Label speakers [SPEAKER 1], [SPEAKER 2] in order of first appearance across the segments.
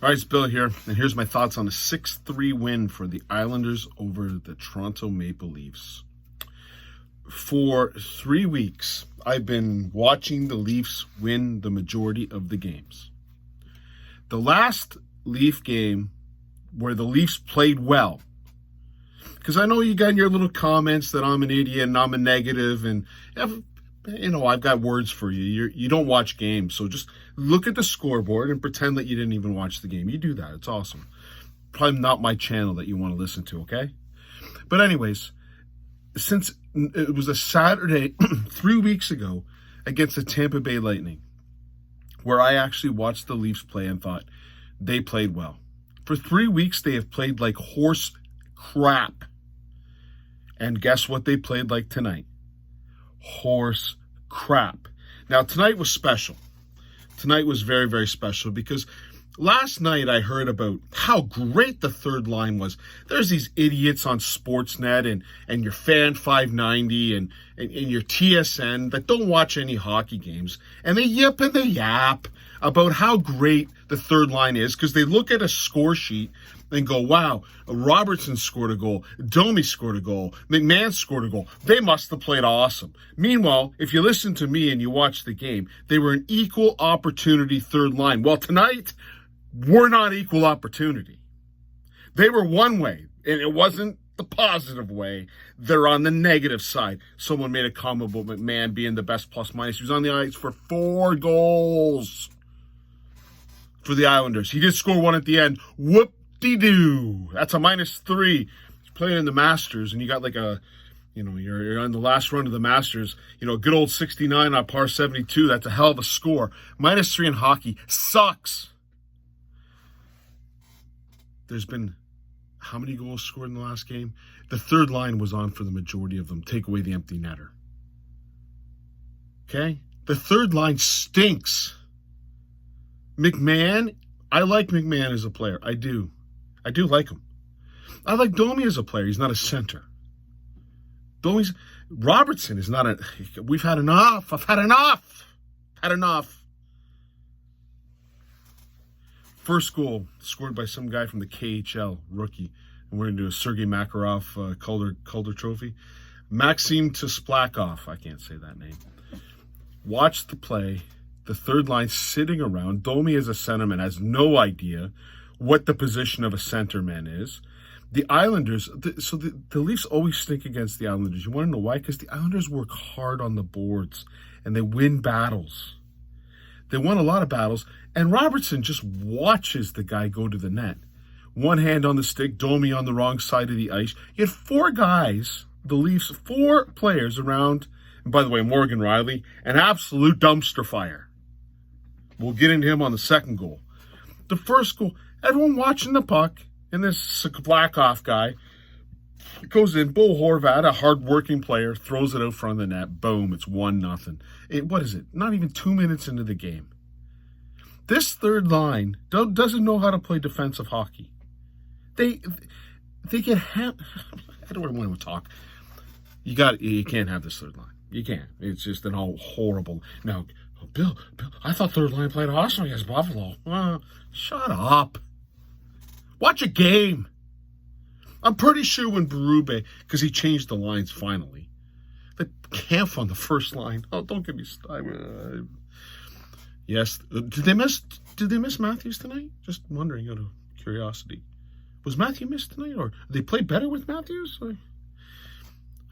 [SPEAKER 1] All right, it's Bill here, and here's my thoughts on a 6-3 win for the Islanders over the Toronto Maple Leafs. For 3 weeks, I've been watching the Leafs win the majority of the games. The last Leaf game where the Leafs played well, because I know you got in your little comments that I'm an idiot and I'm a negative, and I've got words for you. You don't watch games, so just look at the scoreboard and pretend that you didn't even watch the game. You do that. It's awesome. Probably not my channel that you want to listen to, okay? But anyways, since it was a Saturday 3 weeks ago against the Tampa Bay Lightning, where I actually watched the Leafs play and thought they played well. For 3 weeks, they have played like horse crap. And guess what they played like tonight? Horse crap. Now, tonight was special. Tonight was very, very special because last night I heard about how great the third line was. There's these idiots on Sportsnet and your Fan 590 and your TSN that don't watch any hockey games. And they yip and they yap about how great the third line is because they look at a score sheet and go, wow, Robertson scored a goal, Domi scored a goal, McMahon scored a goal. They must have played awesome. Meanwhile, if you listen to me and you watch the game, they were an equal opportunity third line. Well, tonight, we're not equal opportunity. They were one way, and it wasn't the positive way. They're on the negative side. Someone made a comment about McMahon being the best plus minus. He was on the ice for 4 goals for the Islanders. He did score one at the end. Whoop-de-doo. That's a -3. He's playing in the Masters, and you got like you're on the last run of the Masters. A good old 69 on par 72. That's a hell of a score. -3 in hockey sucks. There's been how many goals scored in the last game? The third line was on for the majority of them. Take away the empty netter. Okay? The third line stinks. McMahon, I like McMahon as a player. I do like him. I like Domi as a player. He's not a center. Robertson is not we've had enough. I've had enough. Had enough. First goal scored by some guy from the KHL, rookie. And we're going to do a Sergei Makarov Calder Trophy. Maxim Tsplakov. I can't say that name. Watch the play. The third line sitting around. Domi as a centerman has no idea what the position of a centerman is. The Islanders, the Leafs always stink against the Islanders. You want to know why? Because the Islanders work hard on the boards and they win battles. They won a lot of battles, and Robertson just watches the guy go to the net. One hand on the stick, Domi on the wrong side of the ice. You had 4 guys, the Leafs, 4 players around, and by the way, Morgan Riley, an absolute dumpster fire. We'll get into him on the second goal. The first goal, everyone watching the puck, and this Tsplakov guy goes in. Bo Horvat, a hard-working player, throws it out front of the net. Boom, it's 1-0. What is it? Not even 2 minutes into the game. This third line doesn't know how to play defensive hockey. They get I don't want to talk. You can't have this third line. You can't. It's just an all horrible. Now, Bill, I thought third line played awesome against Buffalo. Shut up. Watch a game. I'm pretty sure when Berube, because he changed the lines finally, the Camp on the first line. Oh, don't get me started. Yes. Did they miss Matthews tonight? Just wondering out of curiosity. Was Matthew missed tonight, or did they play better with Matthews?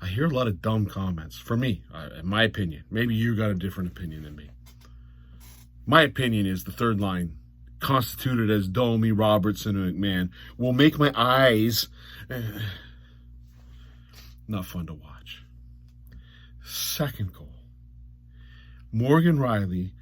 [SPEAKER 1] I hear a lot of dumb comments. For me, in my opinion. Maybe you got a different opinion than me. My opinion is the third line, constituted as Domi, Robertson, and McMahon, will make my eyes not fun to watch. Second goal. Morgan Riley,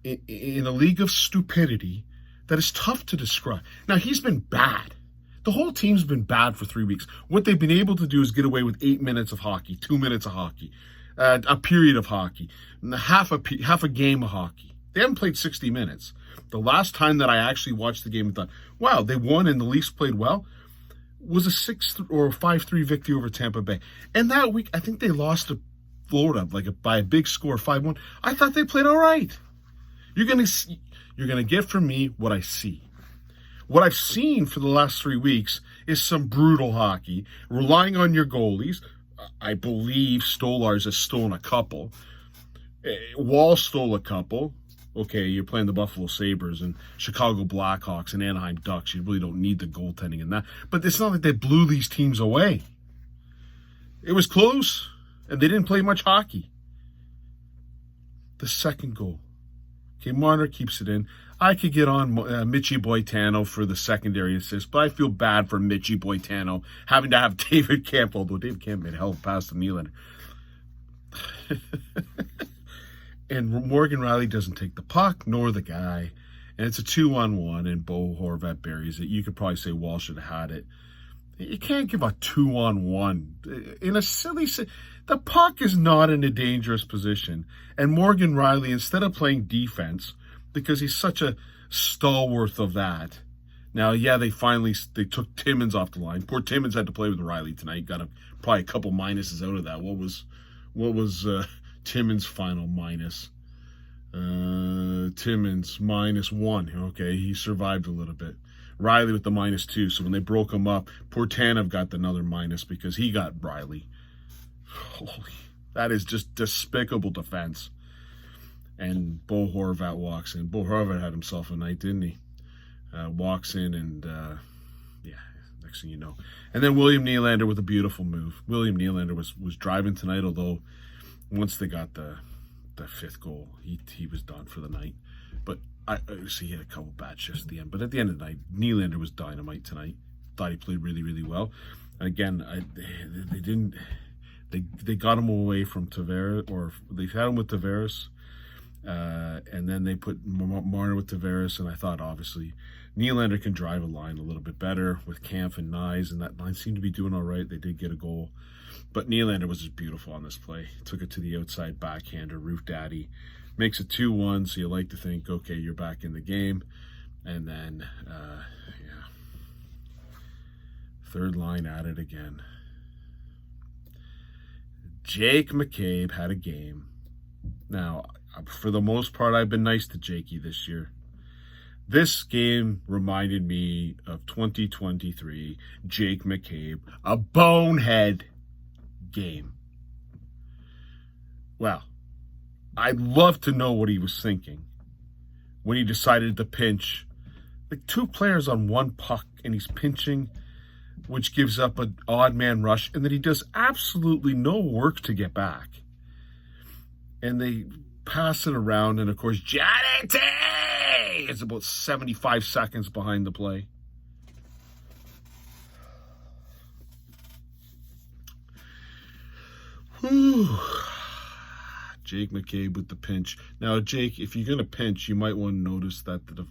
[SPEAKER 1] in a league of stupidity that is tough to describe. Now, he's been bad. The whole team's been bad for 3 weeks. What they've been able to do is get away with 8 minutes of hockey, 2 minutes of hockey, a period of hockey, half a game of hockey. They haven't played 60 minutes. The last time that I actually watched the game and thought, wow, they won and the Leafs played well, was a 6 or 5-3 victory over Tampa Bay. And that week, I think they lost to Florida by a big score, 5-1. I thought they played all right. You're gonna get from me what I see. What I've seen for the last 3 weeks is some brutal hockey, relying on your goalies. I believe Stolarz has stolen a couple. Wall stole a couple. Okay, you're playing the Buffalo Sabres and Chicago Blackhawks and Anaheim Ducks. You really don't need the goaltending in that. But it's not like they blew these teams away. It was close, and they didn't play much hockey. The second goal. Okay, Marner keeps it in. I could get on Michy Boitano for the secondary assist, but I feel bad for Michy Boitano having to have David Kampf, although David Kampf made a hell of a pass to Nylander. And Morgan Riley doesn't take the puck, nor the guy. And it's a 2-on-1, and Bo Horvat buries it. You could probably say Walsh should have had it. You can't give a 2-on-1. In a silly... The puck is not in a dangerous position. And Morgan Riley, instead of playing defense, because he's such a stalwart of that. Now, yeah, they took Timmins off the line. Poor Timmins had to play with Riley tonight. Got probably a couple minuses out of that. What was Timmins' final minus? Timmins -1. Okay, he survived a little bit. Riley with the -2. So when they broke him up, poor Tanev got another minus because he got Riley. Holy, that is just despicable defense. And Bo Horvat walks in. Bo Horvat had himself a night, didn't he? Walks in and, next thing you know. And then William Nylander with a beautiful move. William Nylander was driving tonight, although once they got the fifth goal, he was done for the night. But he had a couple bad shifts at the end. But at the end of the night, Nylander was dynamite tonight. Thought he played really, really well. And again, they got him away from Tavares, or they had him with Tavares. And then they put Marner with Tavares, and I thought, obviously, Nylander can drive a line a little bit better with Kampf and Nyes, and that line seemed to be doing all right. They did get a goal. But Nylander was just beautiful on this play. Took it to the outside backhander, Roof Daddy. Makes it 2-1, so you like to think, okay, you're back in the game. And then, third line at it again. Jake McCabe had a game. Now, for the most part, I've been nice to Jakey this year. This game reminded me of 2023 Jake McCabe, a bonehead game. Well, I'd love to know what he was thinking when he decided to pinch. Like 2 players on 1 puck, and he's pinching, which gives up an odd man rush, and then he does absolutely no work to get back. And they pass it around, and of course, Johnny T is about 75 seconds behind the play. Whew. Jake McCabe with the pinch. Now, Jake, if you're going to pinch, you might want to notice that the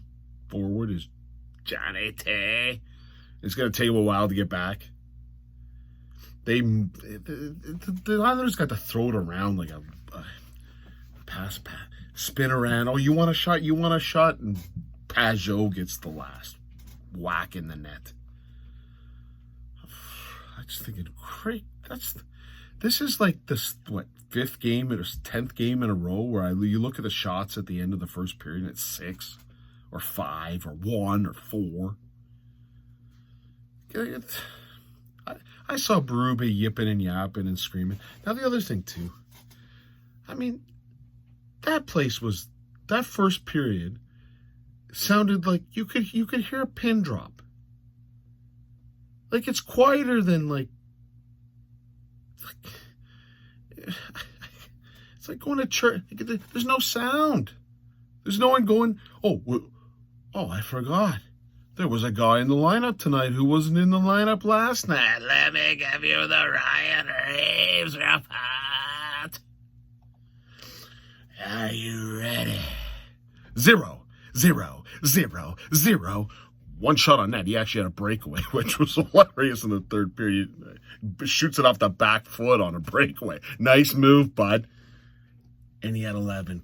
[SPEAKER 1] forward is Johnny T. It's going to take him a while to get back. The Islanders got to throw it around like a pass, spin around. Oh, you want a shot? You want a shot? And Pajot gets the last whack in the net. I just thinking, great. This is like this 5th game or 10th game in a row where you look at the shots at the end of the first period and it's 6 or 5 or 1 or 4. I saw Berube yipping and yapping and screaming. Now the other thing too, I mean, that first period sounded like you could hear a pin drop. Like it's quieter than it's like going to church. There's no sound. There's no one going, oh, I forgot. There was a guy in the lineup tonight who wasn't in the lineup last night. Let me give you the Ryan Reeves report. Are you ready? 0, 0, 0, 0. 1 shot on net. He actually had a breakaway, which was hilarious in the third period. Shoots it off the back foot on a breakaway. Nice move, bud. And he had 11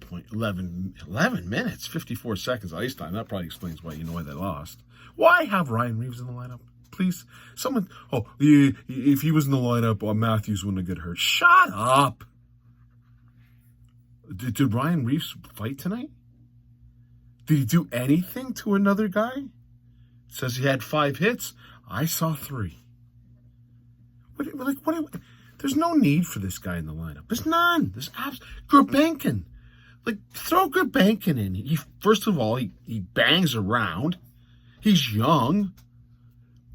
[SPEAKER 1] minutes, 54 seconds ice time. That probably explains why they lost. Why have Ryan Reeves in the lineup? Please, someone. Oh, if he was in the lineup, Matthews wouldn't get hurt. Shut up. Did Ryan Reeves fight tonight? Did he do anything to another guy? says he had 5 hits. I saw 3. There's no need for this guy in the lineup. There's none. Gurbankin. Throw Gurbankin in. First of all, he bangs around. He's young.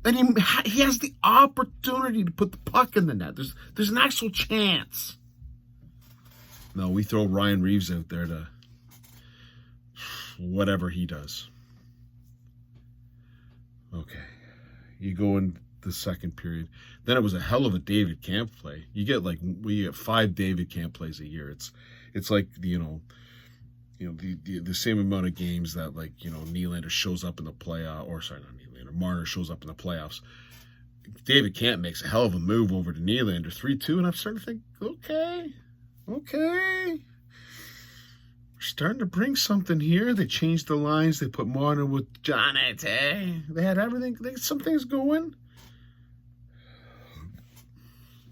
[SPEAKER 1] And he has the opportunity to put the puck in the net. There's an actual chance. No, we throw Ryan Reeves out there to whatever he does. Okay. You go in the second period. Then it was a hell of a David Camp play. We get 5 David Camp plays a year. It's like the same amount of games that Nylander shows up in the playoff, or sorry, not Nylander, Marner shows up in the playoffs. David Camp makes a hell of a move over to Nylander 3-2, and I'm starting to think, okay, we're starting to bring something here. They changed the lines. They put Marner with Jonathan. They had everything. Some things going.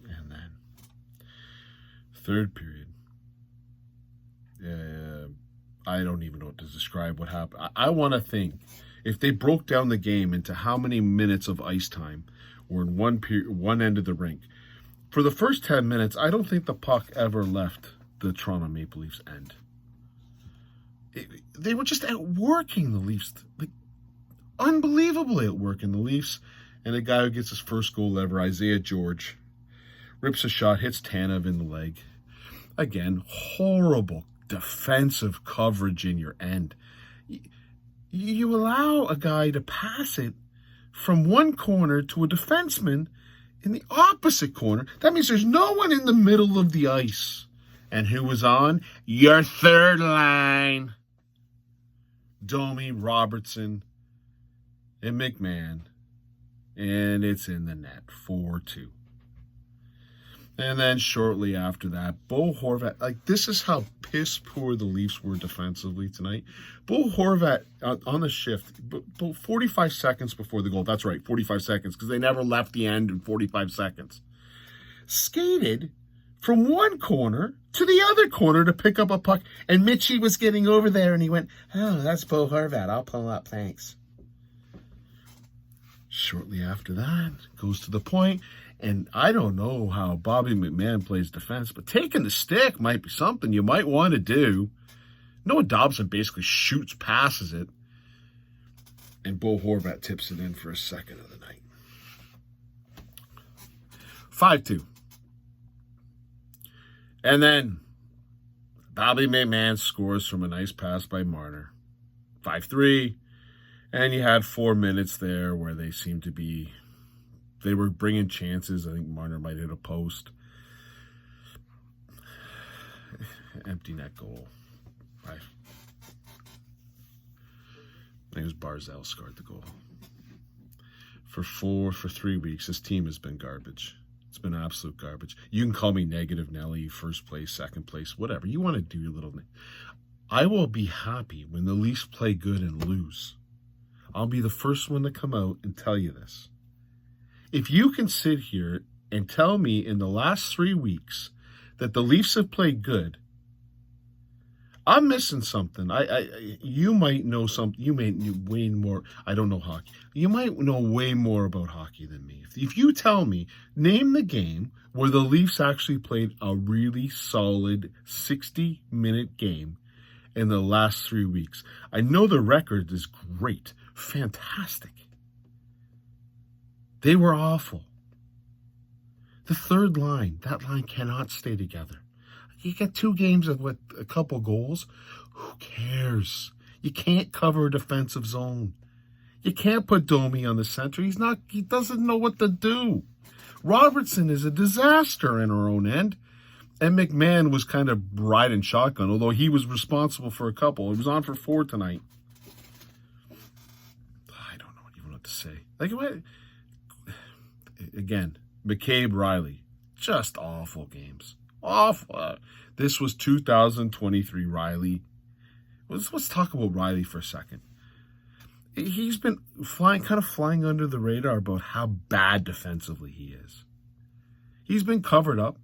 [SPEAKER 1] And then third period. I don't even know what to describe what happened. I want to think if they broke down the game into how many minutes of ice time were in one end of the rink. For the first 10 minutes, I don't think the puck ever left the Toronto Maple Leafs end. They were just outworking the Leafs, unbelievably outworking the Leafs. And the guy who gets his first goal ever, Isaiah George, rips a shot, hits Tanev in the leg. Again, horrible defensive coverage in your end. You allow a guy to pass it from one corner to a defenseman in the opposite corner. That means there's no one in the middle of the ice. And who was on? Your third line. Domi, Robertson, and McMahon. And it's in the net, 4-2. And then shortly after that, Bo Horvat, this is how piss poor the Leafs were defensively tonight. Bo Horvat on the shift, 45 seconds before the goal, that's right, 45 seconds, because they never left the end in 45 seconds, skated from one corner to the other corner to pick up a puck, and Mitchie was getting over there, and he went, oh, that's Bo Horvat, I'll pull up, thanks. Shortly after that, goes to the point. And I don't know how Bobby McMahon plays defense, but taking the stick might be something you might want to do. Noah Dobson basically passes it, and Bo Horvat tips it in for a second of the night. 5-2. And then Bobby McMahon scores from a nice pass by Marner. 5-3. And you had 4 minutes there where they seemed to be... They were bringing chances. I think Marner might hit a post. Empty net goal. I think it was Barzal scored the goal. For 3 weeks, this team has been garbage. It's been absolute garbage. You can call me negative Nelly, first place, second place, whatever. You want to do your little... I will be happy when the Leafs play good and lose. I'll be the first one to come out and tell you this. If you can sit here and tell me in the last 3 weeks that the Leafs have played good, I'm missing something. You might know something. You may know way more. I don't know hockey. You might know way more about hockey than me. If you tell me, name the game where the Leafs actually played a really solid 60-minute game in the last 3 weeks. I know the record is great, fantastic. They were awful. The third line, that line cannot stay together. You get 2 games of a couple goals. Who cares? You can't cover a defensive zone. You can't put Domi on the center. He doesn't know what to do. Robertson is a disaster in our own end. And McMahon was kind of riding shotgun, although he was responsible for a couple. He was on for 4 tonight. I don't know even what to say. Again, McCabe, Riley, just awful games. Awful. This was 2023 Riley. Let's talk about Riley for a second. He's been flying under the radar about how bad defensively he is. He's been covered up.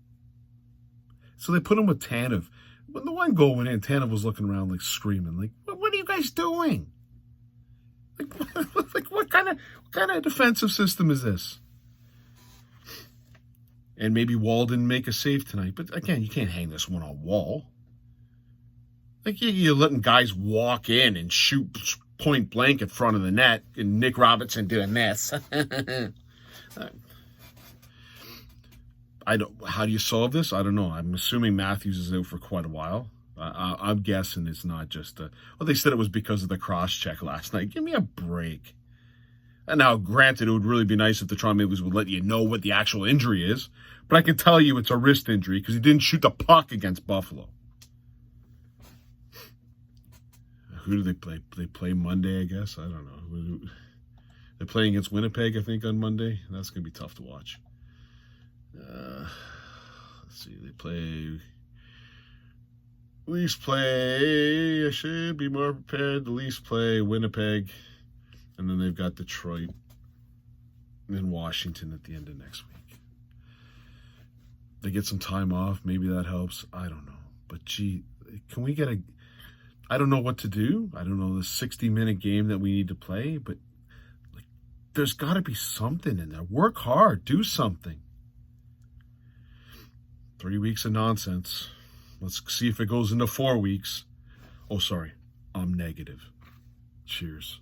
[SPEAKER 1] So they put him with Tanev. When the one goal went in, Tanev was looking around screaming, what are you guys doing? What kind of defensive system is this? And maybe Wall didn't make a save tonight. But again, you can't hang this one on Wall. Like you're letting guys walk in and shoot point blank in front of the net, and Nick Robinson doing this. How do you solve this? I don't know. I'm assuming Matthews is out for quite a while. I'm guessing it's not just well, they said it was because of the cross check last night. Give me a break. And now, granted, it would really be nice if the Toronto Maple Leafs would let you know what the actual injury is. But I can tell you it's a wrist injury because he didn't shoot the puck against Buffalo. Who do they play? They play Monday, I guess. I don't know. They're playing against Winnipeg, I think, on Monday. That's going to be tough to watch. Let's see. They play... Leafs play... I should be more prepared. The Leafs play Winnipeg. And then they've got Detroit and Washington at the end of next week. They get some time off. Maybe that helps. I don't know. But, gee, can we get a... I don't know what to do. I don't know the 60-minute game that we need to play. But like, there's got to be something in there. Work hard. Do something. 3 weeks of nonsense. Let's see if it goes into 4 weeks. Oh, sorry. I'm negative. Cheers.